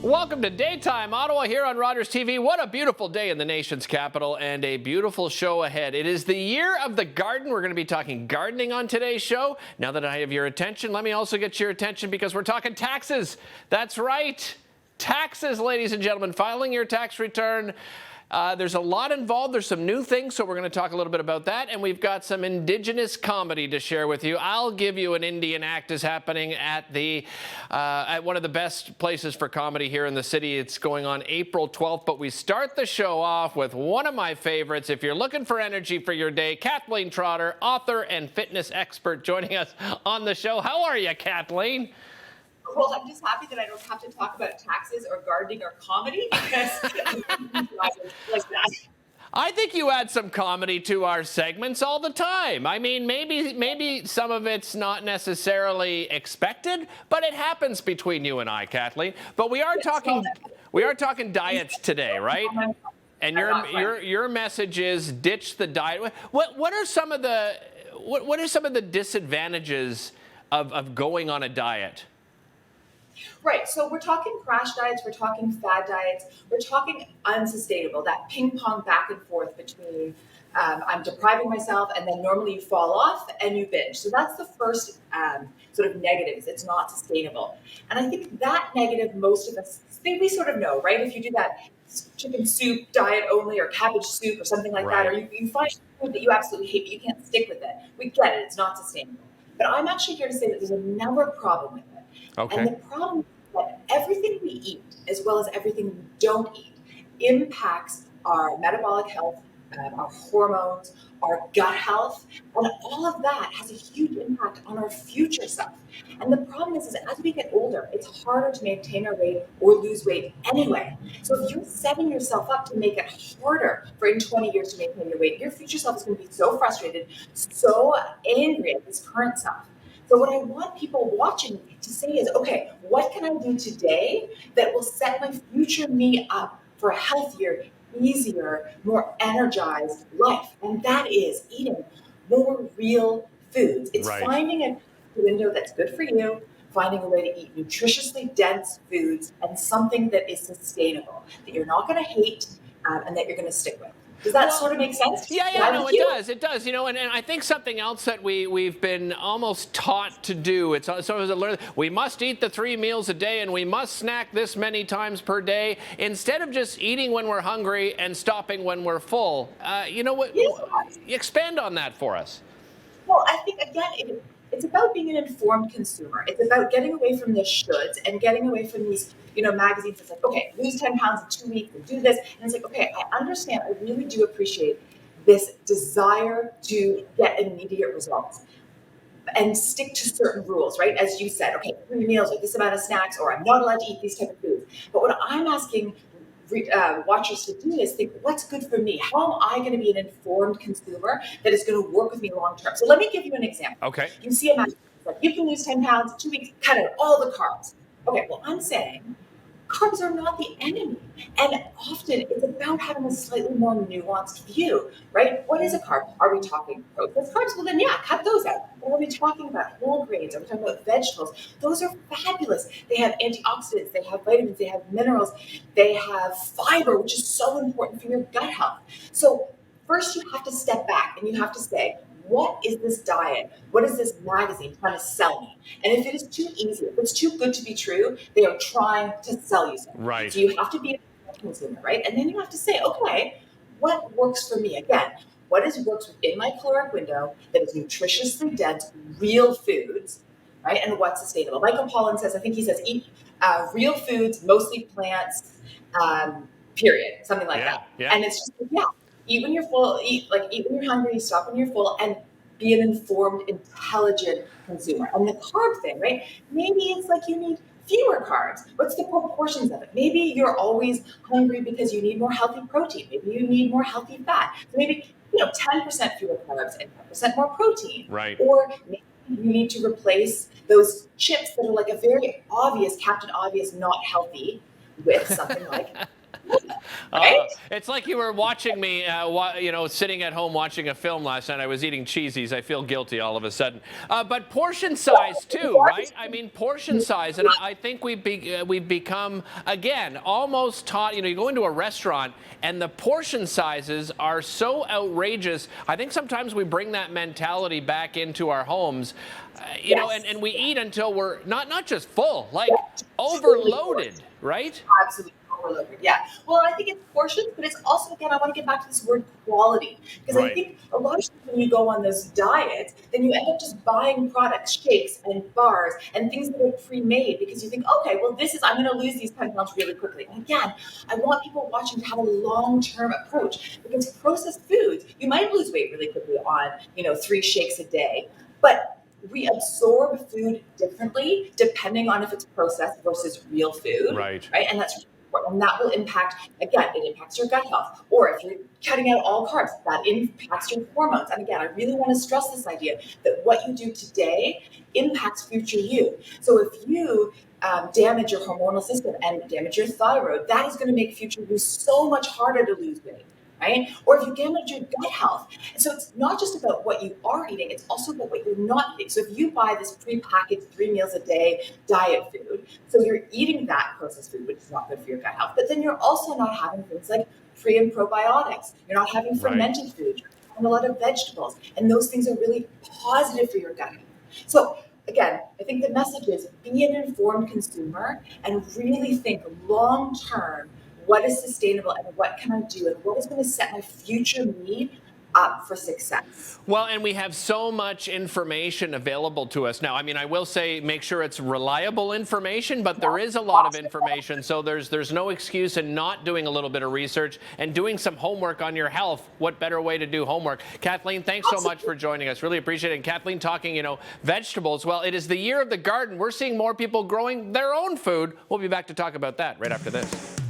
Welcome to Daytime Ottawa here on Rogers TV. What a beautiful day in the nation's capital and a beautiful show ahead. It is the year of the garden. We're going to be talking gardening on today's show. Now that I have your attention, let me also get your attention because we're talking taxes. That's right. Taxes, ladies and gentlemen, filing your tax return. There's a lot involved. There's some new things, so we're going to talk a little bit about that. And we've got some Indigenous comedy to share with you. I'll give you an Indian act is happening at one of the best places for comedy here in the city. It's going on April 12th. But we start the show off with one of my favorites. If you're looking for energy for your day, Kathleen Trotter, author and fitness expert, joining us on the show. How are you, Kathleen? Well, I'm just happy that I don't have to talk about taxes or gardening or comedy because like that. I think you add some comedy to our segments all the time. I mean, maybe some of it's not necessarily expected, but it happens between you and I, Kathleen. But we are talking diets today, right? And your message is ditch the diet. What are some of the disadvantages of going on a diet? Right. So we're talking crash diets, we're talking fad diets, we're talking unsustainable, that ping pong back and forth between I'm depriving myself and then normally you fall off and you binge. So that's the first sort of negative is it's not sustainable. And I think that negative, most of us think we sort of know, right? If you do that chicken soup diet only or cabbage soup or something like that, or you find food that you absolutely hate, but you can't stick with it. We get it. It's not sustainable. But I'm actually here to say that there's another problem with it. Okay. And the problem is that everything we eat, as well as everything we don't eat, impacts our metabolic health, our hormones, our gut health, and all of that has a huge impact on our future self. And the problem is as we get older, it's harder to maintain our weight or lose weight anyway. So if you're setting yourself up to make it harder for in 20 years to maintain your weight, your future self is going to be so frustrated, so angry at this current self. So what I want people watching to say is, okay, what can I do today that will set my future me up for a healthier, easier, more energized life? And that is eating more real foods. It's finding a window that's good for you, finding a way to eat nutritiously dense foods and something that is sustainable, that you're not going to hate and that you're going to stick with. Does that sort of make sense? Yeah, no, it does. You know, and I think something else that we've been almost taught to do, we must eat the 3 meals a day and we must snack this many times per day instead of just eating when we're hungry and stopping when we're full. You know what? Expand on that for us. Well, I think, again, it's about being an informed consumer. It's about getting away from the shoulds and getting away from these, magazines that's like, okay, lose 10 pounds in 2 weeks and do this. And it's like, okay, I understand. I really do appreciate this desire to get immediate results and stick to certain rules, right? As you said, okay, 3 meals or this amount of snacks, or I'm not allowed to eat these type of foods. But what I'm asking watchers to do is think, what's good for me? How am I going to be an informed consumer that is going to work with me long term? So let me give you an example. Okay. You see a magazine like, you can lose 10 pounds in 2 weeks, cut out all the carbs. Okay, well, I'm saying carbs are not the enemy. And often it's about having a slightly more nuanced view, right? What is a carb? Are we talking processed carbs? Well, then, yeah, cut those out. But are we talking about whole grains? Are we talking about vegetables? Those are fabulous. They have antioxidants, they have vitamins, they have minerals, they have fiber, which is so important for your gut health. So first you have to step back and you have to say, what is this diet? What is this magazine trying to sell me? And if it is too easy, if it's too good to be true, they are trying to sell you something. Right. So you have to be a consumer, right? And then you have to say, okay, what works for me? Again, what works within my caloric window that is nutritiously dense, real foods, right? And what's sustainable? Michael Pollan says, I think he says, eat real foods, mostly plants, period, something like that. Yeah. And it's just, eat when you're full, eat when you're hungry, stop when you're full, and be an informed, intelligent consumer. And the carb thing, right? Maybe it's like you need fewer carbs. What's the proportions of it? Maybe you're always hungry because you need more healthy protein. Maybe you need more healthy fat. So maybe 10% fewer carbs and 10% more protein. Right. Or maybe you need to replace those chips that are like a very obvious, Captain Obvious, not healthy, with something like Right? It's like you were watching me, sitting at home watching a film last night. I was eating cheesies. I feel guilty all of a sudden. But portion size too, right? I mean, portion size, and I think we've become again almost taught. You go into a restaurant and the portion sizes are so outrageous. I think sometimes we bring that mentality back into our homes, and we eat until we're not just full, like overloaded, right? Absolutely overloaded. Yeah. Well, I think it's portions, but it's also, again, I want to get back to this word quality, because I Right. think a lot of times when you go on those diets, then you end up just buying products, shakes and bars and things that are pre-made, because you think, okay, well, I'm going to lose these 10 pounds really quickly. And again, I want people watching to have a long-term approach, because processed foods, you might lose weight really quickly on, 3 shakes a day, but we absorb food differently depending on if it's processed versus real food, Right. right? And that's important. And that will impact, again, it impacts your gut health. Or if you're cutting out all carbs, that impacts your hormones. And again, I really want to stress this idea that what you do today impacts future you. So if you damage your hormonal system and damage your thyroid, that is going to make future you so much harder to lose weight. Right? Or if you damage your gut health. And so it's not just about what you are eating, it's also about what you're not eating. So if you buy this prepackaged 3 meals a day diet food, so you're eating that processed food, which is not good for your gut health, but then you're also not having things like pre and probiotics. You're not having fermented food, you're having a lot of vegetables, and those things are really positive for your gut health. So again, I think the message is be an informed consumer and really think long term. What is sustainable and what can I do and what is going to set my future me up for success? Well, and we have so much information available to us now. I mean, I will say make sure it's reliable information, but there is a lot of information. So there's no excuse in not doing a little bit of research and doing some homework on your health. What better way to do homework? Kathleen, thanks so much for joining us. Really appreciate it. And Kathleen talking, vegetables. Well, it is the year of the garden. We're seeing more people growing their own food. We'll be back to talk about that right after this.